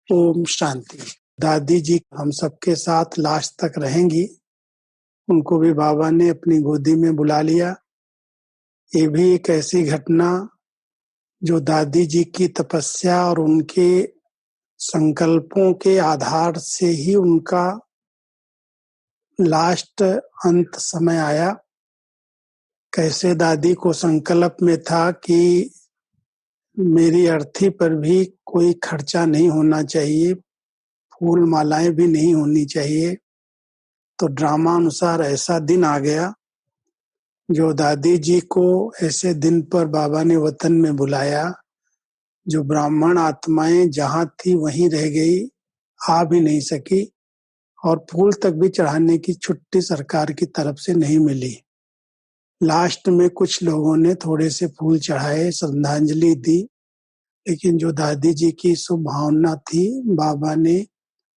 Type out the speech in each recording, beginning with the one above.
ओम शांति। दादी जी हम सबके साथ लास्ट तक रहेंगी। उनको भी बाबा ने अपनी गोदी में बुला लिया। ये भी एक ऐसी घटना जो दादी जी की तपस्या और उनके संकल्पों के आधार से ही उनका लास्ट अंत समय आया। कैसे दादी को संकल्प में था कि मेरी अर्थी पर भी कोई खर्चा नहीं होना चाहिए, फूल मालाएं भी नहीं होनी चाहिए। तो ड्रामा अनुसार ऐसा दिन आ गया जो दादी जी को ऐसे दिन पर बाबा ने वतन में बुलाया। जो ब्राह्मण आत्माएं जहां थी वहीं रह गई, आ भी नहीं सकी और फूल तक भी चढ़ाने की छुट्टी सरकार की तरफ से नहीं मिली। लास्ट में कुछ लोगों ने थोड़े से फूल चढ़ाए, श्रद्धांजलि दी, लेकिन जो दादी जी की शुभ भावना थी, बाबा ने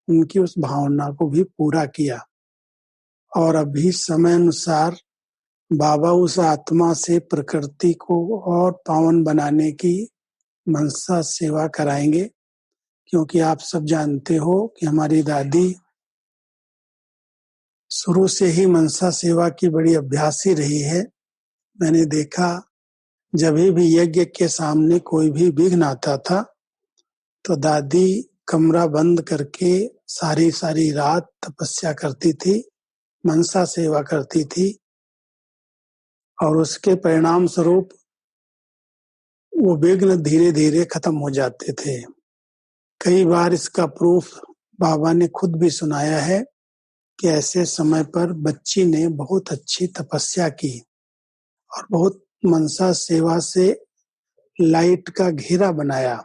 उनकी उस भावना को भी पूरा किया। और अभी समय अनुसार बाबा उस आत्मा से प्रकृति को और पावन बनाने की मनसा सेवा कराएंगे, क्योंकि आप सब जानते हो कि हमारी दादी शुरू से ही मनसा सेवा की बड़ी अभ्यासी रही है। मैंने देखा जब भी यज्ञ के सामने कोई भी विघ्न आता था तो दादी कमरा बंद करके सारी रात तपस्या करती थी, मनसा सेवा करती थी और उसके परिणाम स्वरूप वो विघ्न धीरे धीरे खत्म हो जाते थे। कई बार इसका प्रूफ बाबा ने खुद भी सुनाया है कि ऐसे समय पर बच्ची ने बहुत अच्छी तपस्या की और बहुत मनसा सेवा से लाइट का घेरा बनाया,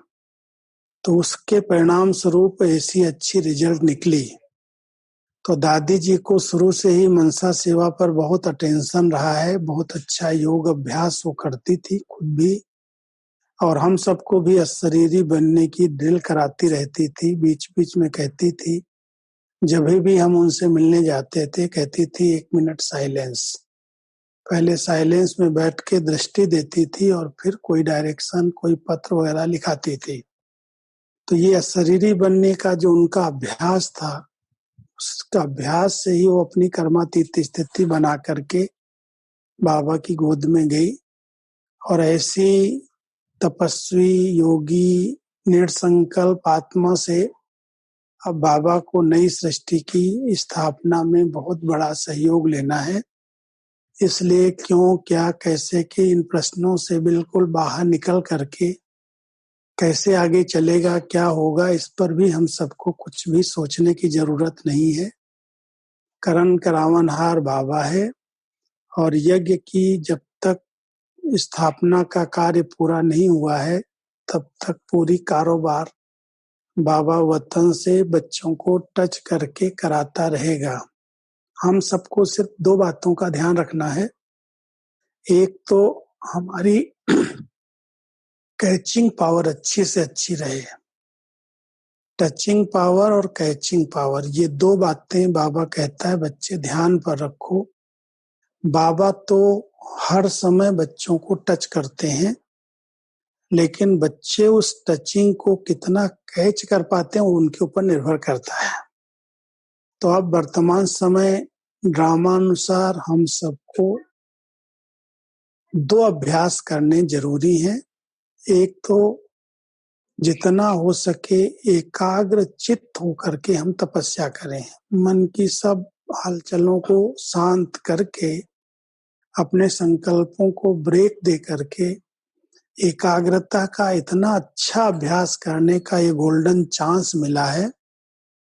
तो उसके परिणाम स्वरूप ऐसी अच्छी रिजल्ट निकली। तो दादी जी को शुरू से ही मनसा सेवा पर बहुत अटेंशन रहा है। बहुत अच्छा योग अभ्यास वो करती थी खुद भी, और हम सबको भी अशरीरी बनने की ड्रिल कराती रहती थी। बीच बीच में कहती थी, जब भी हम उनसे मिलने जाते थे, कहती थी 1 मिनट साइलेंस। पहले साइलेंस में बैठ के दृष्टि देती थी और फिर कोई डायरेक्शन, कोई पत्र वगैरह लिखाती थी। तो ये अशरीरी बनने का जो उनका अभ्यास था, उसका अभ्यास से ही वो अपनी कर्मातीत स्थिति बना करके बाबा की गोद में गई और ऐसी तपस्वी योगी निर्संकल्प आत्मा से अब बाबा को नई सृष्टि की स्थापना में बहुत बड़ा सहयोग लेना है। इसलिए क्यों, क्या, कैसे के इन प्रश्नों से बिल्कुल बाहर निकल करके कैसे आगे चलेगा, क्या होगा, इस पर भी हम सबको कुछ भी सोचने की जरूरत नहीं है। करण करावनहार बाबा है और यज्ञ की जब तक स्थापना का कार्य पूरा नहीं हुआ है तब तक पूरी कारोबार बाबा वतन से बच्चों को टच करके कराता रहेगा। हम सबको सिर्फ 2 बातों का ध्यान रखना है। एक तो हमारी कैचिंग पावर अच्छी से अच्छी रहे। टचिंग पावर और कैचिंग पावर, ये 2 बातें बाबा कहता है बच्चे ध्यान पर रखो। बाबा तो हर समय बच्चों को टच करते हैं, लेकिन बच्चे उस टचिंग को कितना कैच कर पाते हैं वो उनके ऊपर निर्भर करता है। तो अब वर्तमान समय ड्रामा अनुसार हम सबको 2 अभ्यास करने जरूरी हैं। एक तो जितना हो सके एकाग्र चित्त होकर के हम तपस्या करें। मन की सब हलचलों को शांत करके अपने संकल्पों को ब्रेक दे करके एकाग्रता का इतना अच्छा अभ्यास करने का ये गोल्डन चांस मिला है,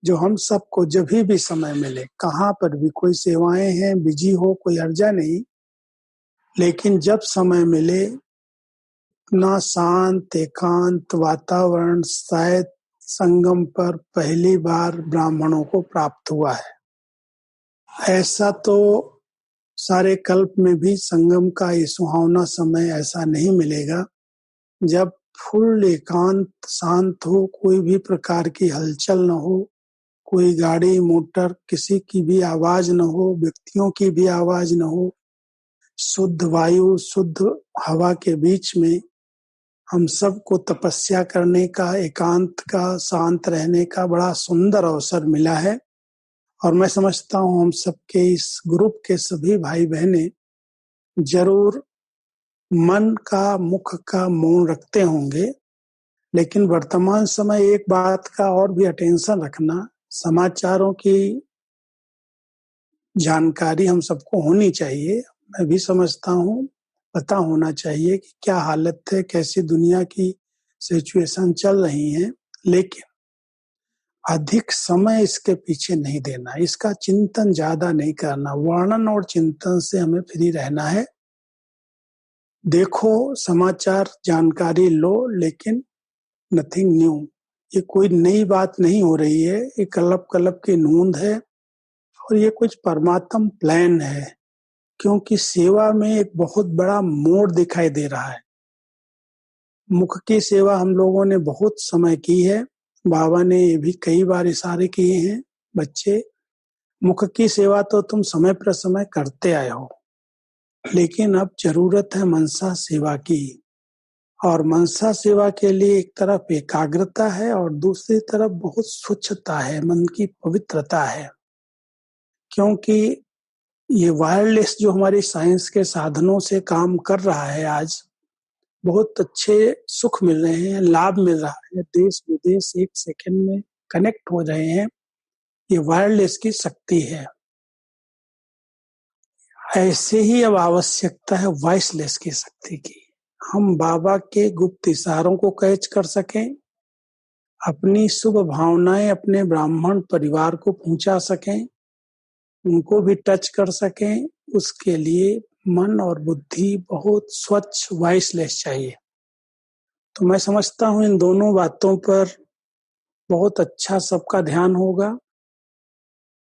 जो हम सबको जब भी समय मिले, कहाँ पर भी, कोई सेवाएं हैं, बिजी हो, कोई अर्जा नहीं, लेकिन जब समय मिले इतना शांत एकांत वातावरण शायद संगम पर पहली बार ब्राह्मणों को प्राप्त हुआ है। ऐसा तो सारे कल्प में भी संगम का ये सुहावना समय ऐसा नहीं मिलेगा जब फुल एकांत शांत हो, कोई भी प्रकार की हलचल न हो, कोई गाड़ी मोटर किसी की भी आवाज न हो, व्यक्तियों की भी आवाज न हो, शुद्ध वायु शुद्ध हवा के बीच में हम सबको तपस्या करने का, एकांत का, शांत रहने का बड़ा सुंदर अवसर मिला है। और मैं समझता हूँ हम सबके इस ग्रुप के सभी भाई बहने जरूर मन का, मुख का मौन रखते होंगे, लेकिन वर्तमान समय एक बात का और भी अटेंशन रखना, समाचारों की जानकारी हम सबको होनी चाहिए। मैं भी समझता हूँ, पता होना चाहिए कि क्या हालत है, कैसी दुनिया की सिचुएशन चल रही है, लेकिन अधिक समय इसके पीछे नहीं देना, इसका चिंतन ज्यादा नहीं करना, वर्णन और चिंतन से हमें फ्री रहना है। देखो समाचार, जानकारी लो, लेकिन नथिंग न्यू। ये कोई नई बात नहीं हो रही है, ये कलप कलप की नूंद है और ये कुछ परमात्म प्लान है, क्योंकि सेवा में एक बहुत बड़ा मोड़ दिखाई दे रहा है। मुख की सेवा हम लोगों ने बहुत समय की है, बाबा ने ये भी कई बार इशारे किए हैं, बच्चे मुख की सेवा तो तुम समय पर समय करते आए हो, लेकिन अब जरूरत है मनसा सेवा की। और मनसा सेवा के लिए एक तरफ एकाग्रता है और दूसरी तरफ बहुत स्वच्छता है, मन की पवित्रता है। क्योंकि ये वायरलेस जो हमारी साइंस के साधनों से काम कर रहा है, आज बहुत अच्छे सुख मिल रहे हैं, लाभ मिल रहा है, देश विदेश एक सेकंड में कनेक्ट हो रहे हैं। ये वायरलेस की शक्ति है। ऐसे ही अब आवश्यकता है वॉइसलेस की शक्ति की। हम बाबा के गुप्त इशारों को कैच कर सकें, अपनी शुभ भावनाएं अपने ब्राह्मण परिवार को पहुंचा सकें, उनको भी टच कर सकें, उसके लिए मन और बुद्धि बहुत स्वच्छ वॉइसलेस चाहिए। तो मैं समझता हूँ इन दोनों बातों पर बहुत अच्छा सबका ध्यान होगा।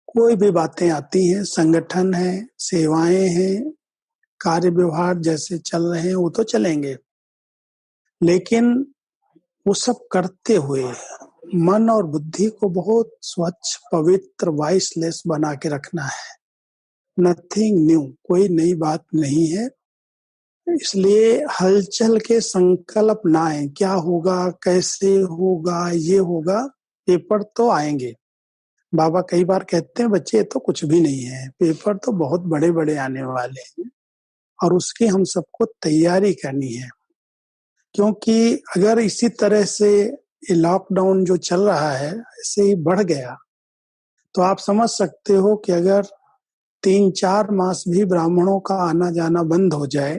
कोई भी बातें आती हैं, संगठन है, सेवाएं हैं, कार्य व्यवहार जैसे चल रहे हैं वो तो चलेंगे, लेकिन वो सब करते हुए मन और बुद्धि को बहुत स्वच्छ, पवित्र, वॉइसलेस बना के रखना है। नथिंग न्यू, कोई नई बात नहीं है। इसलिए हलचल के संकल्प ना आए, क्या होगा, कैसे होगा, ये होगा, पेपर तो आएंगे। बाबा कई बार कहते हैं बच्चे ये तो कुछ भी नहीं है, पेपर तो बहुत बड़े बड़े आने वाले हैं और उसकी हम सबको तैयारी करनी है। क्योंकि अगर इसी तरह से ये लॉकडाउन जो चल रहा है ऐसे ही बढ़ गया तो आप समझ सकते हो कि अगर 3-4 मास भी ब्राह्मणों का आना जाना बंद हो जाए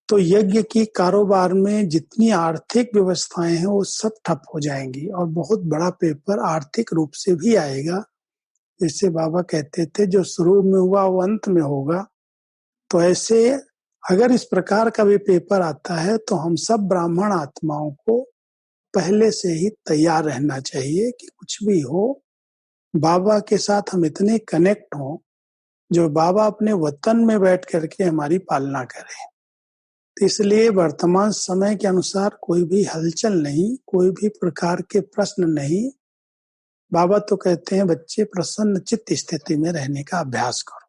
तो यज्ञ की कारोबार में जितनी आर्थिक व्यवस्थाएं हैं वो सब ठप हो जाएंगी और बहुत बड़ा पेपर आर्थिक रूप से भी आएगा। जैसे बाबा कहते थे जो शुरू में हुआ वो अंत में होगा। तो ऐसे अगर इस प्रकार का भी पेपर आता है तो हम सब ब्राह्मण आत्माओं को पहले से ही तैयार रहना चाहिए कि कुछ भी हो बाबा के साथ हम इतने कनेक्ट हों जो बाबा अपने वतन में बैठ करके हमारी पालना करें। तो इसलिए वर्तमान समय के अनुसार कोई भी हलचल नहीं, कोई भी प्रकार के प्रश्न नहीं। बाबा तो कहते हैं बच्चे प्रसन्न चित्त स्थिति में रहने का अभ्यास करो।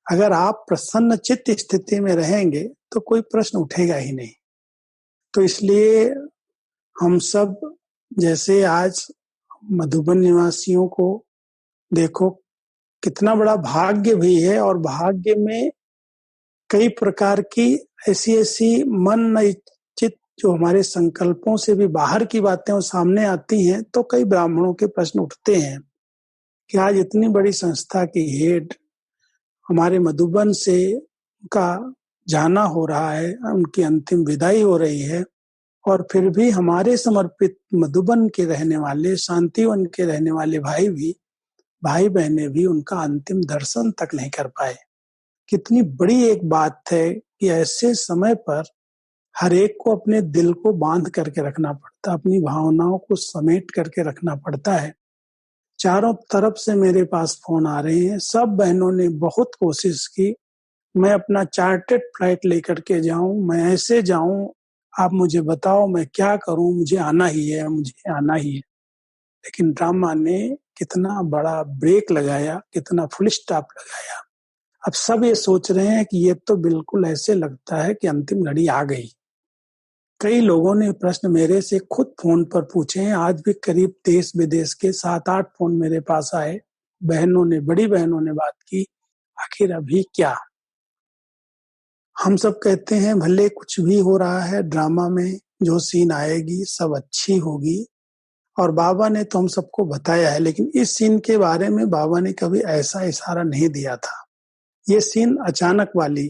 अगर आप प्रसन्न चित्त स्थिति में रहेंगे तो कोई प्रश्न उठेगा ही नहीं। तो इसलिए हम सब जैसे आज मधुबन निवासियों को देखो कितना बड़ा भाग्य भी है और भाग्य में कई प्रकार की ऐसी ऐसी मन चित जो हमारे संकल्पों से भी बाहर की बातें वो सामने आती हैं। तो कई ब्राह्मणों के प्रश्न उठते हैं कि आज इतनी बड़ी संस्था की हेड हमारे मधुबन से उनका जाना हो रहा है, उनकी अंतिम विदाई हो रही है और फिर भी हमारे समर्पित मधुबन के रहने वाले, शांतिवन के रहने वाले भाई बहनें भी उनका अंतिम दर्शन तक नहीं कर पाए। कितनी बड़ी एक बात है कि ऐसे समय पर हर एक को अपने दिल को बांध करके रखना पड़ता, अपनी भावनाओं को समेट करके रखना पड़ता है। चारों तरफ से मेरे पास फोन आ रहे हैं, सब बहनों ने बहुत कोशिश की मैं अपना चार्टेड फ्लाइट लेकर के जाऊं, मैं ऐसे जाऊं, आप मुझे बताओ मैं क्या करूं, मुझे आना ही है, मुझे आना ही है। लेकिन ड्रामा ने कितना बड़ा ब्रेक लगाया, कितना फुल स्टॉप लगाया। अब सब ये सोच रहे हैं कि ये तो बिल्कुल ऐसे लगता है कि अंतिम घड़ी आ गई। कई लोगों ने प्रश्न मेरे से खुद फोन पर पूछे हैं। आज भी करीब देश विदेश के 7-8 फोन मेरे पास आए। बड़ी बहनों ने बात की, आखिर अभी क्या? हम सब कहते हैं भले कुछ भी हो रहा है ड्रामा में, जो सीन आएगी सब अच्छी होगी, और बाबा ने तो हम सबको बताया है, लेकिन इस सीन के बारे में बाबा ने कभी ऐसा इशारा नहीं दिया था। ये सीन अचानक वाली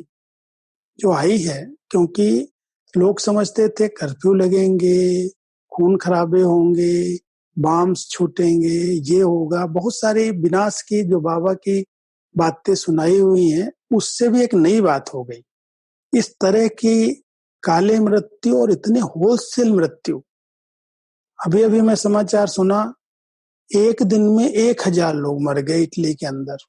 जो आई है, क्योंकि लोग समझते थे कर्फ्यू लगेंगे, खून खराबे होंगे, बॉम्ब्स छूटेंगे, ये होगा, बहुत सारी विनाश की जो बाबा की बातें सुनाई हुई हैं, उससे भी एक नई बात हो गई। इस तरह की काले मृत्यु और इतने होलसेल मृत्यु, अभी अभी मैं समाचार सुना, एक दिन में 1000 लोग मर गए इटली के अंदर।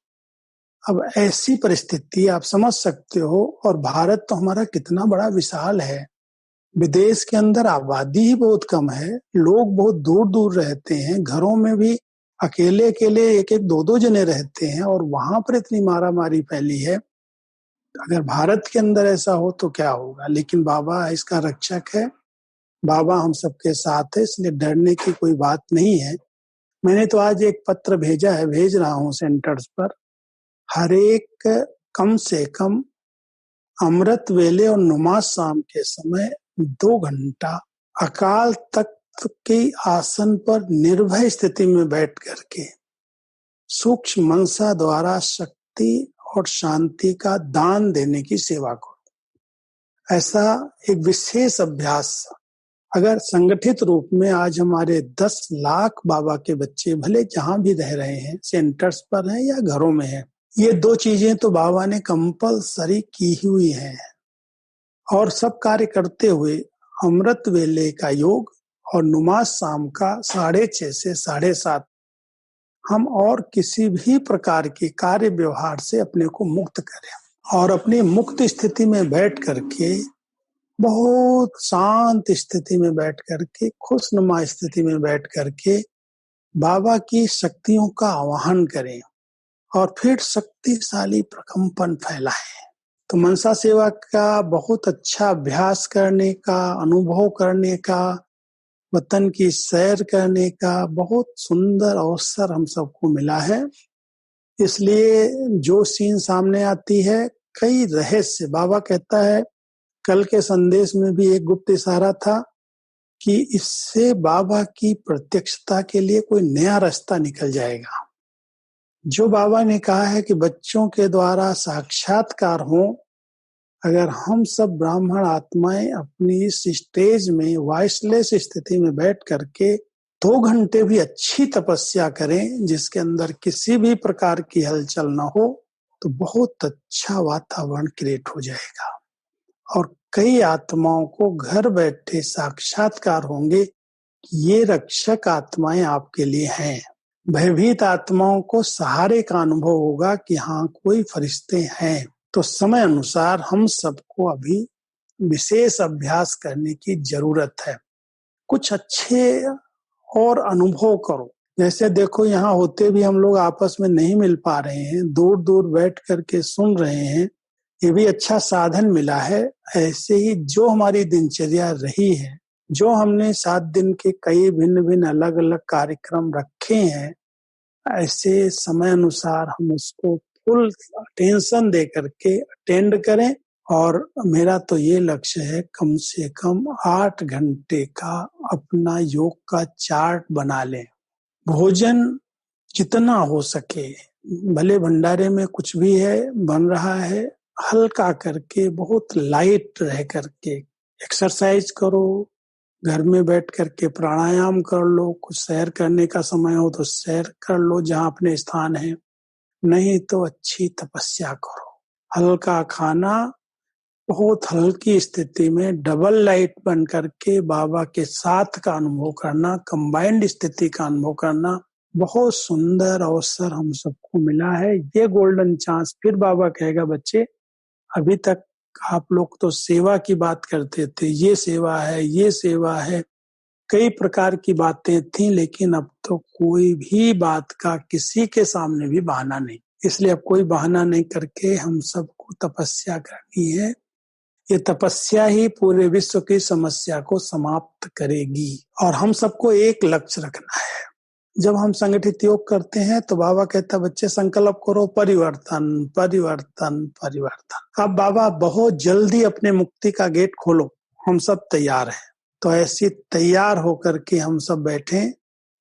अब ऐसी परिस्थिति आप समझ सकते हो, और भारत तो हमारा कितना बड़ा विशाल है, विदेश के अंदर आबादी ही बहुत कम है, लोग बहुत दूर दूर रहते हैं, घरों में भी अकेले अकेले एक एक दो दो जने रहते हैं, और वहां पर इतनी मारामारी फैली है। अगर भारत के अंदर ऐसा हो तो क्या होगा? लेकिन बाबा इसका रक्षक है, बाबा हम सबके साथ है, इसलिए डरने की कोई बात नहीं है। मैंने तो आज एक पत्र भेजा है, भेज रहा हूँ सेंटर्स पर। हर एक कम से कम अमृत वेले और नमाज शाम के समय 2 घंटा अकाल तख्त के आसन पर निर्भय स्थिति में बैठ करके सूक्ष्म मनसा द्वारा शक्ति और शांति का दान देने की सेवा करो। ऐसा एक विशेष अभ्यास अगर संगठित रूप में आज हमारे 10 लाख बाबा के बच्चे भले जहां भी रह रहे हैं, सेंटर्स पर हैं या घरों में हैं, ये 2 चीजें तो बाबा ने कंपलसरी की हुई हैं। और सब कार्य करते हुए अमृत वेले का योग और नमाज शाम का 6:30 से 7:30 हम और किसी भी प्रकार के कार्य व्यवहार से अपने को मुक्त करें, और अपनी मुक्त स्थिति में बैठ करके, बहुत शांत स्थिति में बैठ करके, खुशनुमा स्थिति में बैठ करके बाबा की शक्तियों का आवाहन करें और फिर शक्तिशाली प्रकंपन फैलाएं। तो मनसा सेवा का बहुत अच्छा अभ्यास करने का, अनुभव करने का, वतन की सैर करने का बहुत सुंदर अवसर हम सबको मिला है। इसलिए जो सीन सामने आती है, कई रहस्य, बाबा कहता है, कल के संदेश में भी एक गुप्त इशारा था कि इससे बाबा की प्रत्यक्षता के लिए कोई नया रास्ता निकल जाएगा। जो बाबा ने कहा है कि बच्चों के द्वारा साक्षात्कार हो, अगर हम सब ब्राह्मण आत्माएं अपनी इस स्टेज में वॉइसलेस स्थिति में बैठ करके 2 घंटे भी अच्छी तपस्या करें, जिसके अंदर किसी भी प्रकार की हलचल न हो, तो बहुत अच्छा वातावरण क्रिएट हो जाएगा और कई आत्माओं को घर बैठे साक्षात्कार होंगे कि ये रक्षक आत्माएं आपके लिए हैं। भयभीत आत्माओं को सहारे का अनुभव होगा कि हाँ, कोई फरिश्ते हैं। तो समय अनुसार हम सबको अभी विशेष अभ्यास करने की जरूरत है। कुछ अच्छे और अनुभव करो। जैसे देखो, यहाँ होते भी हम लोग आपस में नहीं मिल पा रहे हैं, दूर दूर बैठ करके सुन रहे हैं, ये भी अच्छा साधन मिला है। ऐसे ही जो हमारी दिनचर्या रही है, जो हमने 7 दिन के कई भिन्न भिन्न अलग अलग कार्यक्रम रखे हैं, ऐसे समय अनुसार हम उसको फुल अटेंशन दे करके अटेंड करें। और मेरा तो ये लक्ष्य है, कम से कम 8 घंटे का अपना योग का चार्ट बना लें। भोजन जितना हो सके, भले भंडारे में कुछ भी है बन रहा है, हल्का करके, बहुत लाइट रह करके एक्सरसाइज करो, घर में बैठ करके प्राणायाम कर लो, कुछ सैर करने का समय हो तो सैर कर लो जहाँ अपने स्थान है, नहीं तो अच्छी तपस्या करो। हल्का खाना, बहुत हल्की स्थिति में डबल लाइट बन करके बाबा के साथ का अनुभव करना, कंबाइंड स्थिति का अनुभव करना, बहुत सुंदर अवसर हम सबको मिला है। ये गोल्डन चांस, फिर बाबा कहेगा, बच्चे अभी तक आप लोग तो सेवा की बात करते थे, ये सेवा है, ये सेवा है, कई प्रकार की बातें थी, लेकिन अब तो कोई भी बात का किसी के सामने भी बहाना नहीं। इसलिए अब कोई बहाना नहीं करके हम सबको तपस्या करनी है। ये तपस्या ही पूरे विश्व की समस्या को समाप्त करेगी। और हम सबको एक लक्ष्य रखना है। जब हम संगठित योग करते हैं तो बाबा कहता है बच्चे संकल्प करो परिवर्तन परिवर्तन परिवर्तन। अब बाबा बहुत जल्दी अपने मुक्ति का गेट खोलो, हम सब तैयार हैं। तो ऐसी तैयार होकर के हम सब बैठे,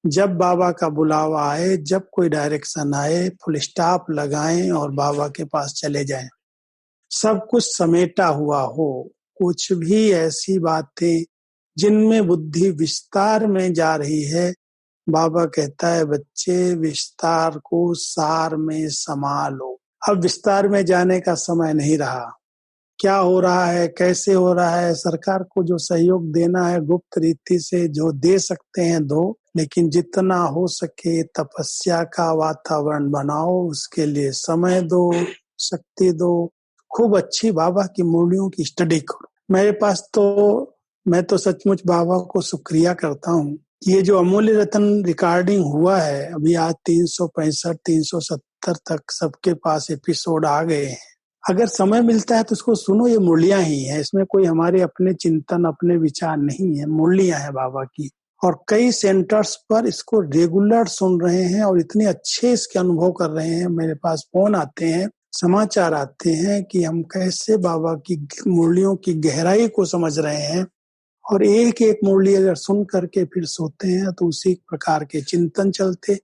जब बाबा का बुलावा आए, जब कोई डायरेक्शन आए, फुल स्टॉप लगाएं और बाबा के पास चले जाएं। सब कुछ समेटा हुआ हो, कुछ भी ऐसी बातें जिनमें बुद्धि विस्तार में जा रही है, बाबा कहता है बच्चे विस्तार को सार में समा लो। अब विस्तार में जाने का समय नहीं रहा। क्या हो रहा है, कैसे हो रहा है, सरकार को जो सहयोग देना है गुप्त रीति से जो दे सकते हैं दो, लेकिन जितना हो सके तपस्या का वातावरण बनाओ, उसके लिए समय दो, शक्ति दो, खूब अच्छी बाबा की मूल्यों की स्टडी करो। मेरे पास तो मैं तो सचमुच बाबा को शुक्रिया करता हूँ। ये जो अमूल्य रत्न रिकॉर्डिंग हुआ है, अभी आज 365 370 तक सबके पास एपिसोड आ गए हैं। अगर समय मिलता है तो उसको सुनो, ये मुरलियां ही है, इसमें कोई हमारे अपने चिंतन अपने विचार नहीं है, मुरलियां है बाबा की। और कई सेंटर्स पर इसको रेगुलर सुन रहे हैं और इतने अच्छे इसके अनुभव कर रहे हैं। मेरे पास फोन आते हैं, समाचार आते हैं कि हम कैसे बाबा की मुरलियों की गहराई को समझ रहे हैं। और एक एक मुरली अगर सुन करके फिर सोते हैं तो उसी प्रकार के चिंतन चलते,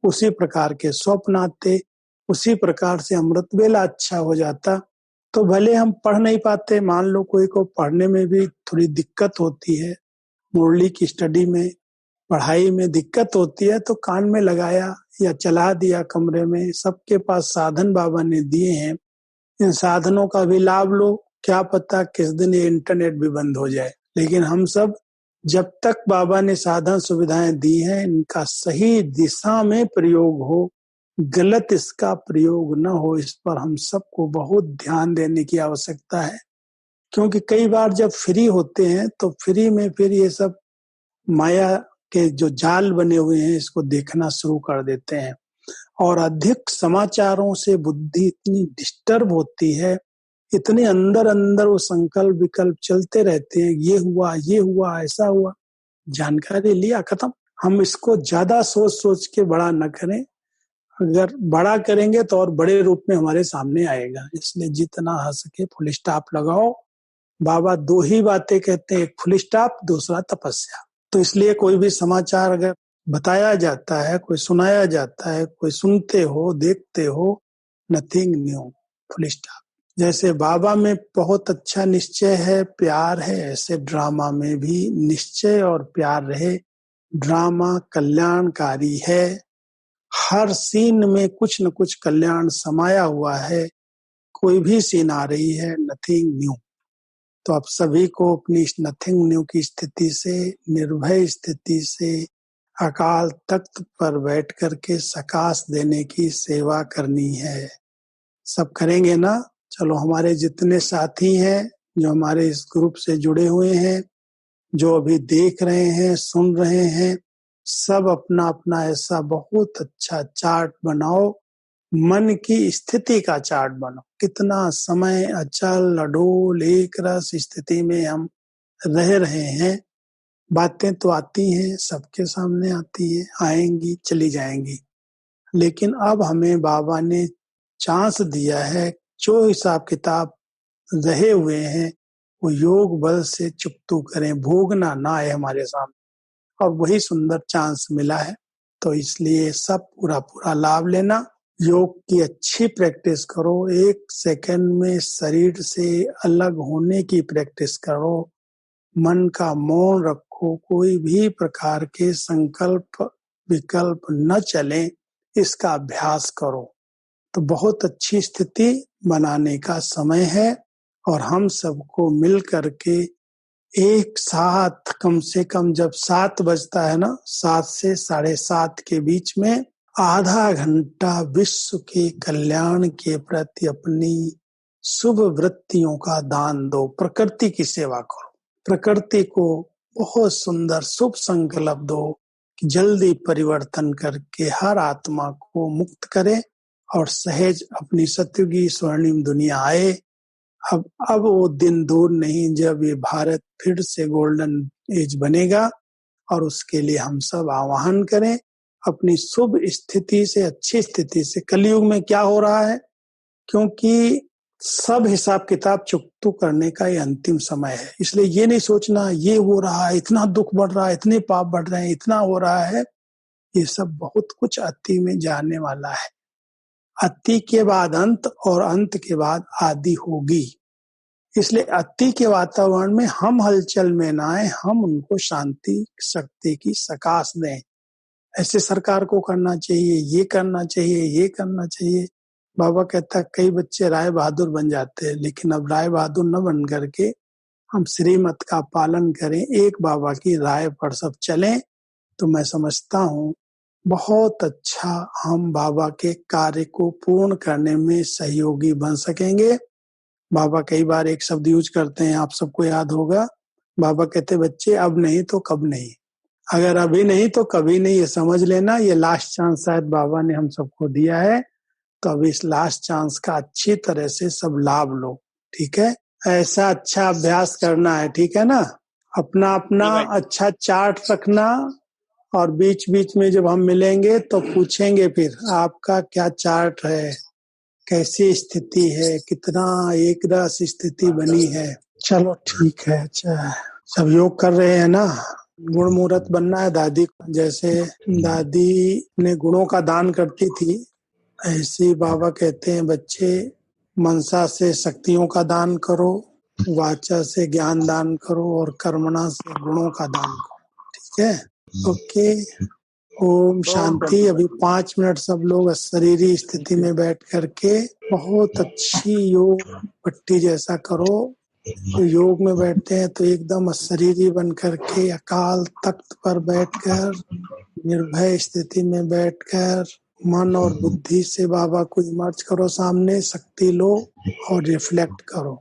उसी प्रकार के स्वप्न आते, उसी प्रकार से अमृत वेला अच्छा हो जाता। तो भले हम पढ़ नहीं पाते, मान लो कोई को पढ़ने में भी थोड़ी दिक्कत होती है, मुरली की स्टडी में पढ़ाई में दिक्कत होती है, तो कान में लगाया या चला दिया कमरे में। सबके पास साधन बाबा ने दिए हैं, इन साधनों का भी लाभ लो। क्या पता किस दिन ये इंटरनेट भी बंद हो जाए, लेकिन हम सब जब तक बाबा ने साधन सुविधाएं दी हैं, इनका सही दिशा में प्रयोग हो, गलत इसका प्रयोग न हो, इस पर हम सबको बहुत ध्यान देने की आवश्यकता है। क्योंकि कई बार जब फ्री होते हैं तो फ्री में फिर ये सब माया के जो जाल बने हुए हैं इसको देखना शुरू कर देते हैं। और अधिक समाचारों से बुद्धि इतनी डिस्टर्ब होती है, इतने अंदर अंदर वो संकल्प विकल्प चलते रहते हैं, ये हुआ ऐसा हुआ, जानकारी लिया खत्म। हम इसको ज्यादा सोच सोच के बड़ा न करें, अगर बड़ा करेंगे तो और बड़े रूप में हमारे सामने आएगा। इसलिए जितना हो सके फुल स्टॉप लगाओ। बाबा दो ही बातें कहते हैं, एक फुल स्टॉप, दूसरा तपस्या। तो इसलिए कोई भी समाचार अगर बताया जाता है, कोई सुनाया जाता है, कोई सुनते हो देखते हो, नथिंग न्यू, फुल स्टॉप। जैसे बाबा में बहुत अच्छा निश्चय है, प्यार है, ऐसे ड्रामा में भी निश्चय और प्यार रहे। ड्रामा कल्याणकारी है, हर सीन में कुछ न कुछ कल्याण समाया हुआ है। कोई भी सीन आ रही है, नथिंग न्यू। तो आप सभी को अपनी इस नथिंग न्यू की स्थिति से, निर्भय स्थिति से, अकाल तख्त पर बैठ करके सकाश देने की सेवा करनी है। सब करेंगे ना? चलो, हमारे जितने साथी हैं जो हमारे इस ग्रुप से जुड़े हुए हैं, जो अभी देख रहे हैं, सुन रहे हैं, सब अपना अपना ऐसा बहुत अच्छा चार्ट बनाओ, मन की स्थिति का चार्ट बनाओ। कितना समय अचल अडोल एक रस स्थिति में हम रह रहे हैं। बातें तो आती हैं, सबके सामने आती हैं, आएंगी चली जाएंगी, लेकिन अब हमें बाबा ने चांस दिया है, जो हिसाब किताब रहे हुए हैं वो योग बल से चुकतू करें, भोगना ना आए हमारे सामने। और वही सुंदर चांस मिला है, तो इसलिए सब पूरा पूरा लाभ लेना। योग की अच्छी प्रैक्टिस करो, एक सेकंड में शरीर से अलग होने की प्रैक्टिस करो, मन का मौन रखो, कोई भी प्रकार के संकल्प विकल्प न चले, इसका अभ्यास करो। तो बहुत अच्छी स्थिति बनाने का समय है। और हम सबको मिल करके एक साथ, कम से कम जब 7 बजता है ना, 7 से 7:30 के बीच में आधा घंटा विश्व के कल्याण के प्रति अपनी शुभ वृत्तियों का दान दो। प्रकृति की सेवा करो, प्रकृति को बहुत सुंदर शुभ संकल्प दो कि जल्दी परिवर्तन करके हर आत्मा को मुक्त करे और सहज अपनी सत्युगी स्वर्णिम दुनिया आए। अब वो दिन दूर नहीं जब ये भारत फिर से गोल्डन एज बनेगा, और उसके लिए हम सब आह्वान करें अपनी शुभ स्थिति से, अच्छी स्थिति से। कलयुग में क्या हो रहा है, क्योंकि सब हिसाब किताब चुकतू करने का ये अंतिम समय है। इसलिए ये नहीं सोचना ये हो रहा है, इतना दुख बढ़ रहा है, इतने पाप बढ़ रहे हैं, इतना हो रहा है। ये सब बहुत कुछ अति में जाने वाला है। अति के बाद अंत और अंत के बाद आदि होगी। इसलिए अति के वातावरण में हम हलचल में ना आए, हम उनको शांति शक्ति की सकाश दें। ऐसे सरकार को करना चाहिए, ये करना चाहिए, ये करना चाहिए। बाबा कहता है कई बच्चे राय बहादुर बन जाते हैं, लेकिन अब राय बहादुर न बन करके हम श्रीमत का पालन करें, एक बाबा की राय पर सब चलें, तो मैं समझता हूँ बहुत अच्छा हम बाबा के कार्य को पूर्ण करने में सहयोगी बन सकेंगे। बाबा कई बार एक शब्द यूज करते हैं, आप सबको याद होगा। बाबा कहते बच्चे अब नहीं तो कब नहीं, अगर अभी नहीं तो कभी नहीं, ये समझ लेना। ये लास्ट चांस शायद बाबा ने हम सबको दिया है, तो अब इस लास्ट चांस का अच्छी तरह से सब लाभ लो, ठीक है। ऐसा अच्छा अभ्यास करना है, ठीक है ना। अपना अपना अच्छा चार्ट रखना, और बीच बीच में जब हम मिलेंगे तो पूछेंगे फिर आपका क्या चार्ट है, कैसी स्थिति है, कितना एक रस स्थिति बनी है। चलो ठीक है। अच्छा, सब योग कर रहे हैं ना। गुण मुहूर्त बनना है दादी, जैसे दादी ने गुणों का दान करती थी, ऐसे बाबा कहते हैं बच्चे मनसा से शक्तियों का दान करो, वाचा से ज्ञान दान करो, और कर्मणा से गुणों का दान करो, ठीक है। ओके, ओम शांति। अभी 5 मिनट सब लोग शरीरी स्थिति में बैठ करके बहुत अच्छी योग पट्टी जैसा करो। तो योग में बैठते हैं तो एकदम शरीरी बन करके अकाल तख्त पर बैठकर, निर्भय स्थिति में बैठकर मन और बुद्धि से बाबा को इमर्ज करो, सामने शक्ति लो और रिफ्लेक्ट करो।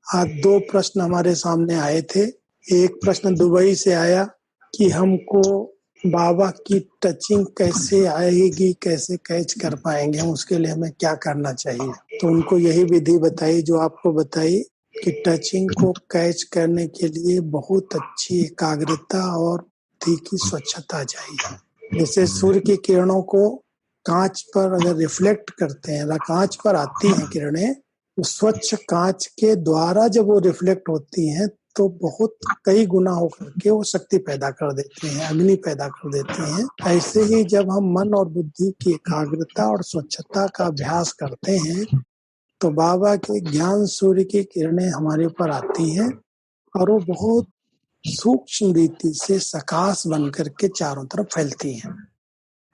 आज 2 प्रश्न हमारे सामने आए थे। एक प्रश्न दुबई से आया कि हमको बाबा की टचिंग कैसे आएगी, कैसे कैच कर पाएंगे हम, उसके लिए हमें क्या करना चाहिए। तो उनको यही विधि बताई जो आपको बताई कि टचिंग को कैच करने के लिए बहुत अच्छी एकाग्रता और बुद्धि की स्वच्छता चाहिए। जैसे सूर्य की किरणों को कांच पर अगर रिफ्लेक्ट करते हैं, कांच पर आती हैं किरणें, तो स्वच्छ कांच के द्वारा जब वो रिफ्लेक्ट होती हैं तो बहुत कई गुना होकर के वो शक्ति पैदा कर देती हैं, अग्नि पैदा कर देती हैं। ऐसे ही जब हम मन और बुद्धि की एकाग्रता और स्वच्छता का अभ्यास करते हैं तो बाबा के ज्ञान सूर्य की किरणें हमारे ऊपर आती हैं, और वो बहुत सूक्ष्म रीति से सकाश बन करके चारों तरफ फैलती हैं।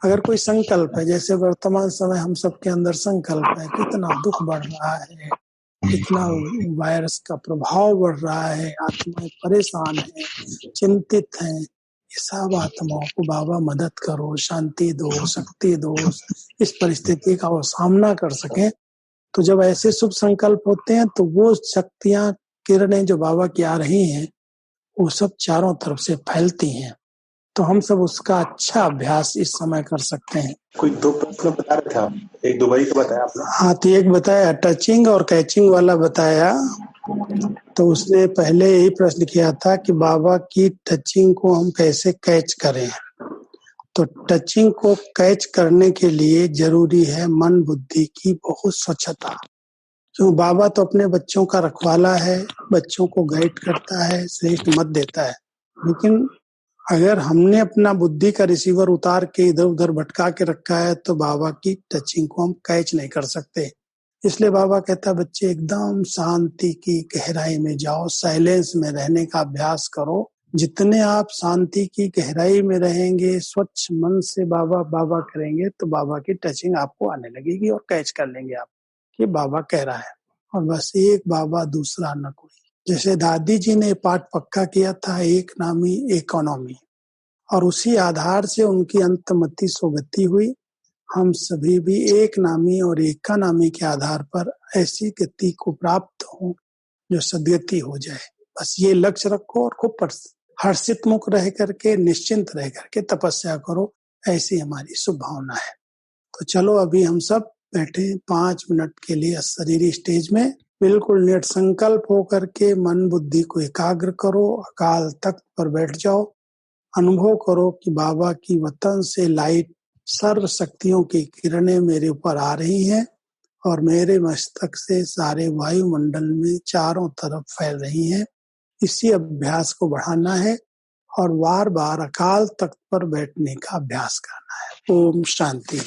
अगर कोई संकल्प है, जैसे वर्तमान समय हम सबके अंदर संकल्प है, कितना दुख बढ़ रहा है, कितना वायरस का प्रभाव बढ़ रहा है, आत्माएं परेशान हैं, चिंतित हैं, ये सब आत्माओं को बाबा मदद करो, शांति दो, शक्ति दो, इस परिस्थिति का वो सामना कर सके। तो जब ऐसे शुभ संकल्प होते हैं तो वो शक्तियां, किरणें जो बाबा की आ रही हैं, वो सब चारों तरफ से फैलती हैं। तो हम सब उसका अच्छा अभ्यास इस समय कर सकते हैं। कोई 2 प्रश्न बता रहे थे आप, एक दुबई का बताया आपने। हाँ, तो एक बताया टचिंग और कैचिंग वाला बताया। तो उसने पहले यही प्रश्न किया था कि बाबा की टचिंग को हम कैसे कैच करें। तो टचिंग को कैच करने के लिए जरूरी है मन बुद्धि की बहुत स्वच्छता। क्यों, बाबा तो अपने बच्चों का रखवाला है, बच्चों को गाइड करता है, श्रेष्ठ मत देता है, लेकिन अगर हमने अपना बुद्धि का रिसीवर उतार के इधर उधर भटका के रखा है तो बाबा की टचिंग को हम कैच नहीं कर सकते। इसलिए बाबा कहता है बच्चे एकदम शांति की गहराई में जाओ, साइलेंस में रहने का अभ्यास करो। जितने आप शांति की गहराई में रहेंगे, स्वच्छ मन से बाबा बाबा करेंगे, तो बाबा की टचिंग आपको आने लगेगी और कैच कर लेंगे आप कि बाबा कह रहा है। और बस एक बाबा, दूसरा न कोई। जैसे दादी जी ने पाठ पक्का किया था, एक नामी इकोनॉमी, और उसी आधार से उनकी अंतमति सोगति हुई। हम सभी भी एक नामी और एका नामी के आधार पर ऐसी गति को प्राप्त हो जो सदगति हो जाए। बस ये लक्ष्य रखो और खूब हर्षित मुख रह करके, निश्चिंत रह करके तपस्या करो, ऐसी हमारी शुभ भावना है। तो चलो अभी हम सब बैठे 5 मिनट के लिए शरीरी स्टेज में। बिल्कुल नेट संकल्प होकर के मन बुद्धि को एकाग्र करो, अकाल तख्त पर बैठ जाओ, अनुभव करो कि बाबा की वतन से लाइट सर्व शक्तियों की किरणें मेरे ऊपर आ रही हैं और मेरे मस्तक से सारे वायुमंडल में चारों तरफ फैल रही हैं। इसी अभ्यास को बढ़ाना है और बार बार अकाल तख्त पर बैठने का अभ्यास करना है। ओम शांति।